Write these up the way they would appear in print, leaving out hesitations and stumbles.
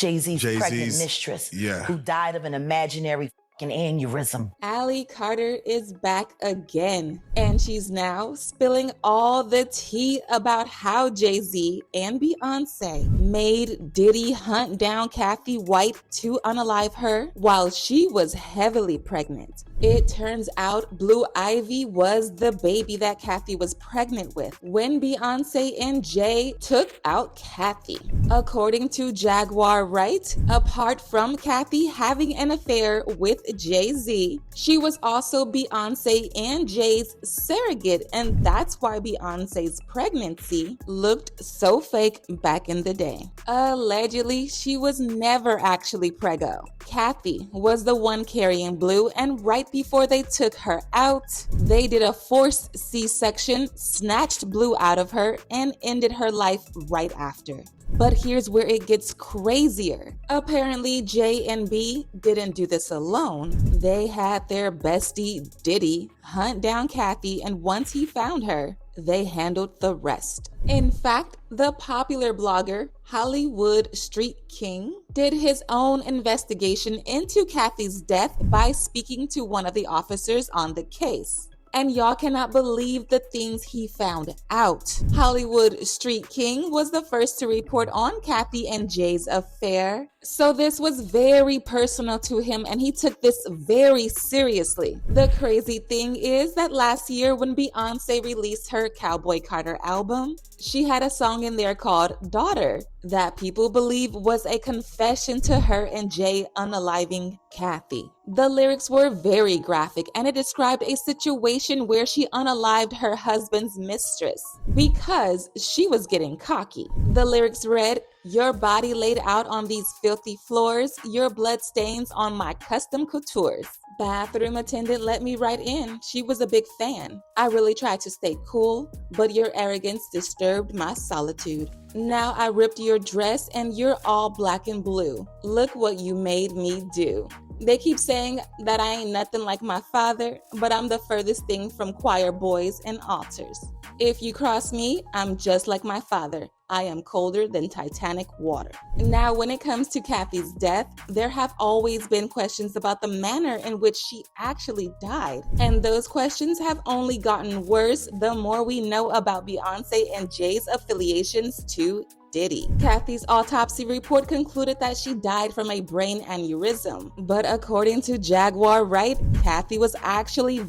Jay Z's pregnant mistress, who died of an imaginary an aneurysm. Allie Carter is back again, and she's now spilling all the tea about how Jay Z and Beyonce made Diddy hunt down Cathy White to unalive her while she was heavily pregnant. It turns out Blue Ivy was the baby that Cathy was pregnant with when Beyonce and Jay took out Cathy. According to Jaguar Wright, apart from Cathy having an affair with Jay Z, she was also Beyonce and Jay's surrogate, and that's why Beyonce's pregnancy looked so fake back in the day. Allegedly, she was never actually preggo. Cathy was the one carrying Blue, and right before they took her out, they did a forced C-section, snatched Blue out of her, and ended her life right after. But here's where it gets crazier. Apparently, J and B didn't do this alone. They had their bestie, Diddy, hunt down Cathy, and once he found her, they handled the rest. In fact, the popular blogger, Hollywood Street King, did his own investigation into Cathy's death by speaking to one of the officers on the case. And y'all cannot believe the things he found out. Hollywood Street King was the first to report on Cathy and Jay's affair. So this was very personal to him, and he took this very seriously. The crazy thing is that last year when Beyonce released her Cowboy Carter album, she had a song in there called Daughter that people believe was a confession to her and Jay unaliving Cathy. The lyrics were very graphic, and it described a situation where she unalived her husband's mistress because she was getting cocky. The lyrics read, "Your body laid out on these filthy floors, your blood stains on my custom coutures. Bathroom attendant let me right in. She was a big fan. I really tried to stay cool, but your arrogance disturbed my solitude. Now I ripped your dress and you're all black and blue. Look what you made me do." They keep saying that I ain't nothing like my father, but I'm the furthest thing from choir boys and altars. If you cross me, I'm just like my father. I am colder than Titanic water. Now, when it comes to Cathy's death, there have always been questions about the manner in which she actually died. And those questions have only gotten worse the more we know about Beyonce and Jay's affiliations to Diddy. Cathy's autopsy report concluded that she died from a brain aneurysm. But according to Jaguar Wright, Cathy was actually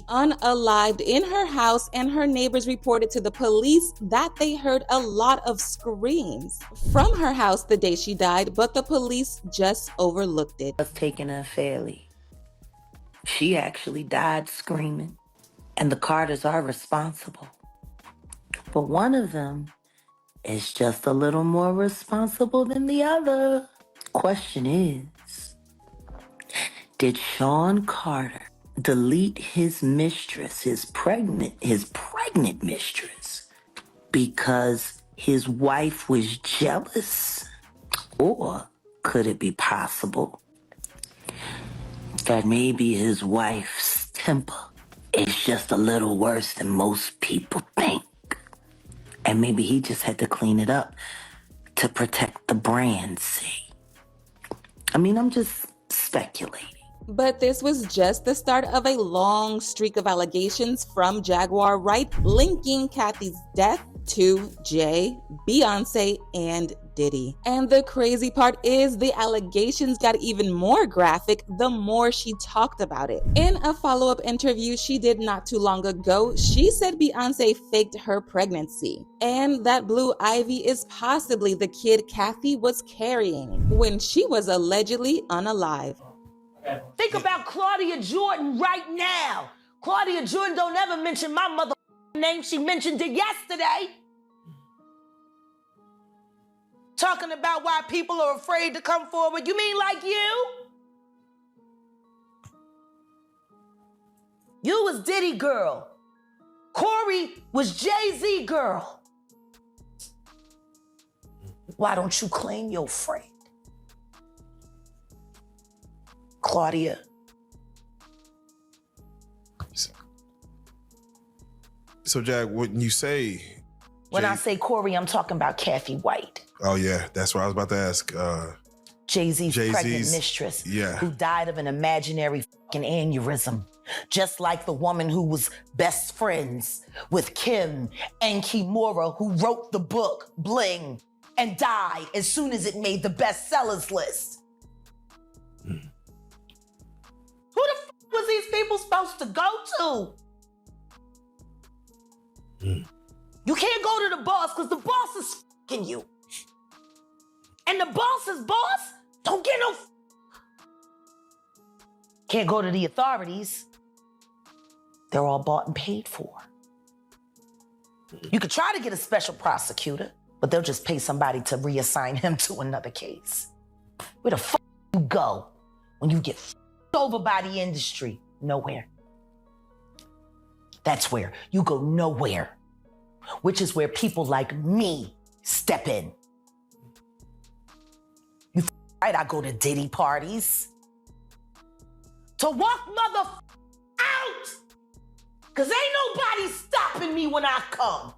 unalived in her house, and her neighbors reported to the police that they heard a lot of screams from her house the day she died, but the police just overlooked it. Was taken unfairly. She actually died screaming, and the Carters are responsible. But one of them is just a little more responsible than the other. Question is, did Sean Carter delete his mistress, his pregnant mistress, because his wife was jealous? Or could it be possible that maybe his wife's temper is just a little worse than most people think? And maybe he just had to clean it up to protect the brand's sake. I mean, I'm just speculating. But this was just the start of a long streak of allegations from Jaguar Wright linking Cathy's death to Jay, Beyonce, and Diddy. And the crazy part is the allegations got even more graphic the more she talked about it. In a follow-up interview she did not too long ago, she said Beyonce faked her pregnancy and that Blue Ivy is possibly the kid Cathy was carrying when she was allegedly unalive. Think about Claudia Jordan right now. Claudia Jordan don't ever mention my mother name. She mentioned it yesterday. Talking about why people are afraid to come forward. You mean like you? You was Diddy girl. Corey was Jay Z girl. Why don't you claim your friend? Claudia. So, Jack, when you say... When I say Corey, I'm talking about Cathy White. Oh yeah, that's what I was about to ask. Jay Z's Jay-Z's, pregnant mistress, yeah. who died of an imaginary fucking aneurysm, just like the woman who was best friends with Kim and Kimura, who wrote the book Bling and died as soon as it made the bestsellers list. Who the fuck was these people supposed to go to? You can't go to the boss because the boss is fucking you. And the boss's boss don't get no. Can't go to the authorities. They're all bought and paid for. You could try to get a special prosecutor, but they'll just pay somebody to reassign him to another case. Where the fuck you go when you get over by the industry? Nowhere. That's where you go nowhere, which is where people like me step in. You right, I go to Diddy parties to walk mother out, cause ain't nobody stopping me when I come.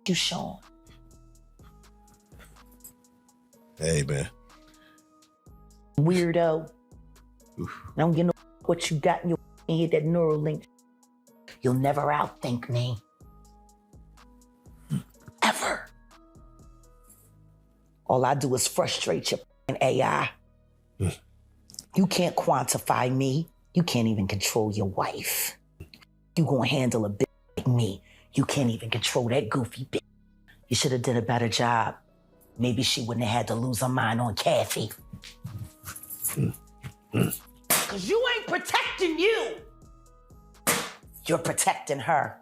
You, Sean. Hey, man. Weirdo. Oof. I don't get no what you got in your head, that neural link. You'll never outthink me. Ever. All I do is frustrate your AI. You can't quantify me. You can't even control your wife. You gonna handle a bitch like me. You can't even control that goofy bitch. You should have did a better job. Maybe she wouldn't have had to lose her mind on Cathy. Cause you ain't protecting you. You're protecting her.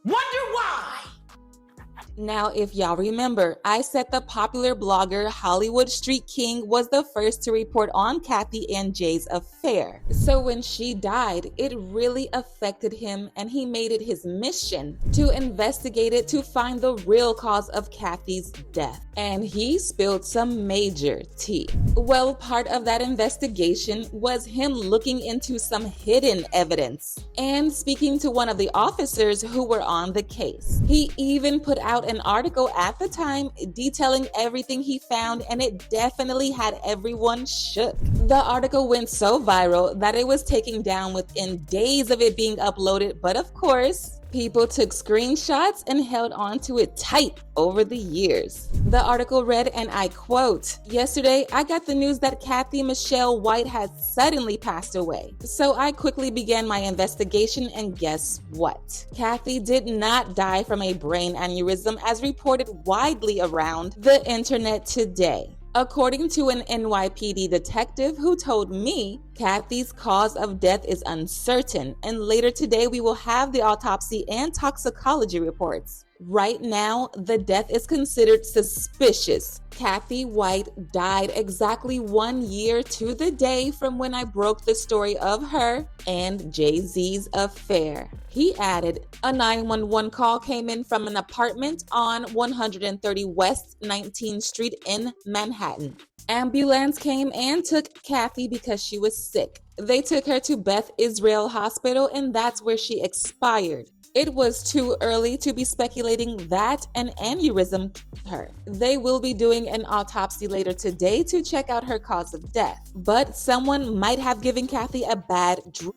Wonder why? Now, if y'all remember, I said the popular blogger Hollywood Street King was the first to report on Cathy and Jay's affair. So when she died, it really affected him, and he made it his mission to investigate it to find the real cause of Cathy's death. And he spilled some major tea. Well, part of that investigation was him looking into some hidden evidence and speaking to one of the officers who were on the case. He even put out an article at the time detailing everything he found, and it definitely had everyone shook. The article went so viral that it was taken down within days of it being uploaded, but of course, people took screenshots and held on to it tight over the years. The article read, and I quote, "Yesterday, I got the news that Cathy Michelle White had suddenly passed away. So I quickly began my investigation, and guess what? Cathy did not die from a brain aneurysm as reported widely around the internet today. According to an NYPD detective who told me, Cathy's cause of death is uncertain, and later today we will have the autopsy and toxicology reports. Right now, the death is considered suspicious. Cathy White died exactly 1 year to the day from when I broke the story of her and Jay Z's affair." He added, "A 911 call came in from an apartment on 130 West 19th Street in Manhattan. Ambulance came and took Cathy because she was sick. They took her to Beth Israel Hospital, and that's where she expired. It was too early to be speculating that an aneurysm killed her. They will be doing an autopsy later today to check out her cause of death. But someone might have given Cathy a bad drug.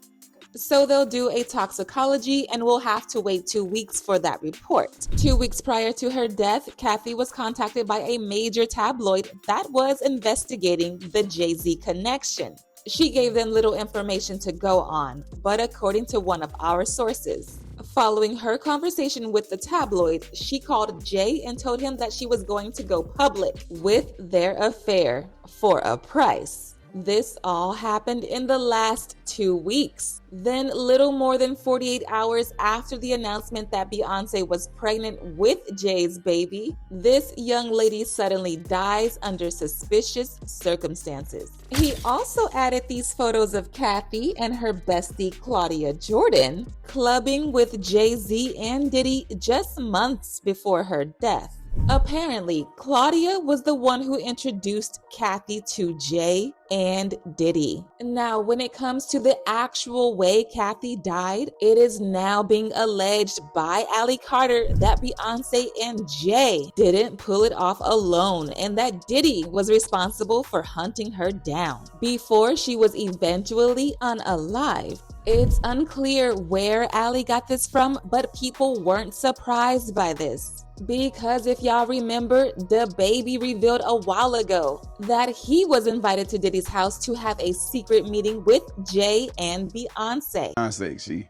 So they'll do a toxicology, and we'll have to wait 2 weeks for that report." 2 weeks prior to her death, Cathy was contacted by a major tabloid that was investigating the Jay Z connection. She gave them little information to go on, but according to one of our sources, following her conversation with the tabloid, she called Jay and told him that she was going to go public with their affair for a price. This all happened in the last 2 weeks. Then, little more than 48 hours after the announcement that Beyonce was pregnant with Jay's baby, this young lady suddenly dies under suspicious circumstances. He also added these photos of Cathy and her bestie Claudia Jordan clubbing with Jay Z and Diddy just months before her death. Apparently, Claudia was the one who introduced Cathy to Jay and Diddy. Now, when it comes to the actual way Cathy died, it is now being alleged by Ally Carter that Beyonce and Jay didn't pull it off alone and that Diddy was responsible for hunting her down before she was eventually unalive. It's unclear where Ally got this from, but people weren't surprised by this. Because if y'all remember, the baby revealed a while ago that he was invited to Diddy's house to have a secret meeting with Jay and Beyonce. Beyonce,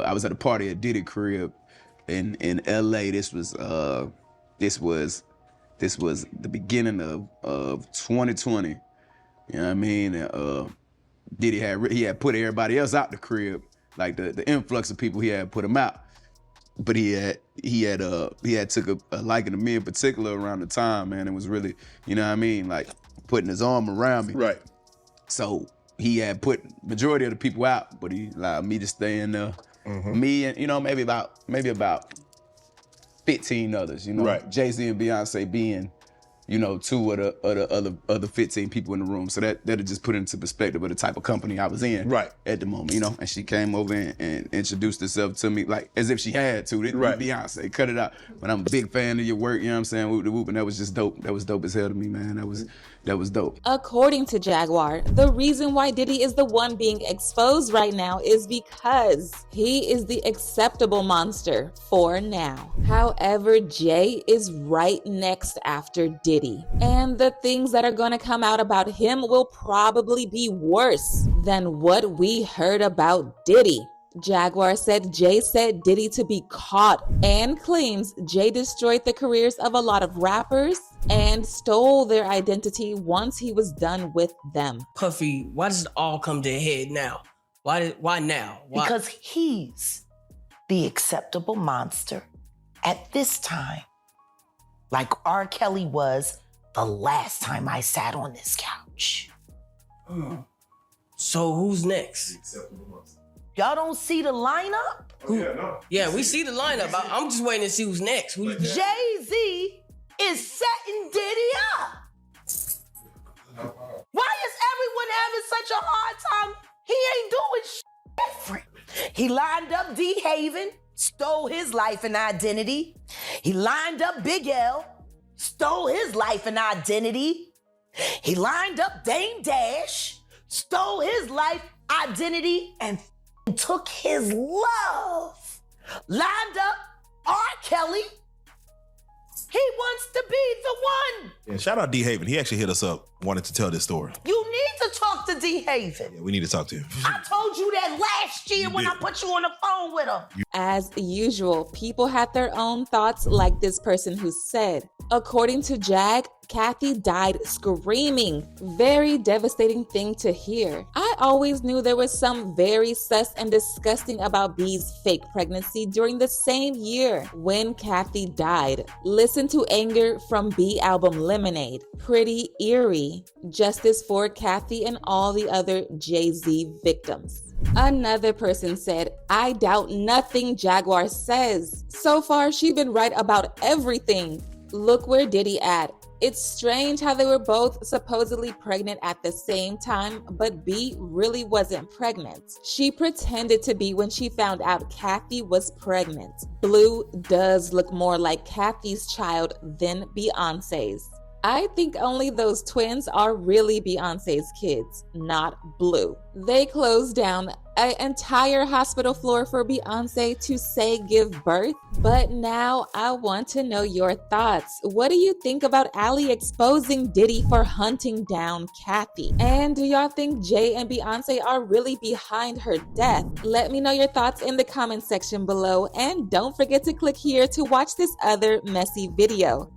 I was at a party at Diddy crib in LA. This was the beginning of 2020. You know what I mean? Diddy had put everybody else out the crib, like the influx of people he had put them out. But he had took a liking to me in particular around the time, man. It was really, you know what I mean, like putting his arm around me. Right. So he had put majority of the people out, but he allowed me to stay in there. Mm-hmm. Me and maybe about 15 others. Right. Jay Z and Beyonce being, two of the other 15 people in the room. So that'll just put it into perspective of the type of company I was in at the moment, And she came over and introduced herself to me like as if she had to. Right. Beyonce, cut it out. But I'm a big fan of your work, you know what I'm saying? Whoop de whoop, and that was just dope. That was dope as hell to me, man. That was dope. According to Jaguar, the reason why Diddy is the one being exposed right now is because he is the acceptable monster for now. However, Jay is right next after Diddy. And the things that are going to come out about him will probably be worse than what we heard about Diddy. Jaguar said Jay said Diddy to be caught and claims Jay destroyed the careers of a lot of rappers and stole their identity once he was done with them. Puffy, why does it all come to a head now? Why now? Why? Because he's the acceptable monster at this time, like R. Kelly was the last time I sat on this couch. So who's next? Y'all don't see the lineup? Yeah, we see the lineup. I'm just waiting to see who's next. Jay Z is setting Diddy up. Why is everyone having such a hard time? He ain't doing shit different. He lined up D. Haven, stole his life and identity. He lined up Big L, stole his life and identity. He lined up Dame Dash, stole his life, identity, and took his love. Lined up R. Kelly. He wants to be the one. Yeah, shout out D. Haven. He actually hit us up, wanted to tell this story. You need to talk to D. Haven. Yeah, we need to talk to him. I told you that last year when I put you on the phone with him. As usual, people had their own thoughts, like this person who said, according to Jag, Cathy died screaming. Very devastating thing to hear. I always knew there was some very sus and disgusting about B's fake pregnancy during the same year when Cathy died. Listen to Anger from B album Lemonade. Pretty eerie. Justice for Cathy and all the other Jay Z victims. Another person said, I doubt nothing Jaguar says. So far, she's been right about everything. Look where Diddy at. It's strange how they were both supposedly pregnant at the same time, but B really wasn't pregnant. She pretended to be when she found out Cathy was pregnant. Blue does look more like Cathy's child than Beyonce's. I think only those twins are really Beyonce's kids, not Blue. They closed down an entire hospital floor for Beyonce to say give birth. But now I want to know your thoughts. What do you think about Ally exposing Diddy for hunting down Cathy? And do y'all think Jay and Beyonce are really behind her death? Let me know your thoughts in the comment section below, and don't forget to click here to watch this other messy video.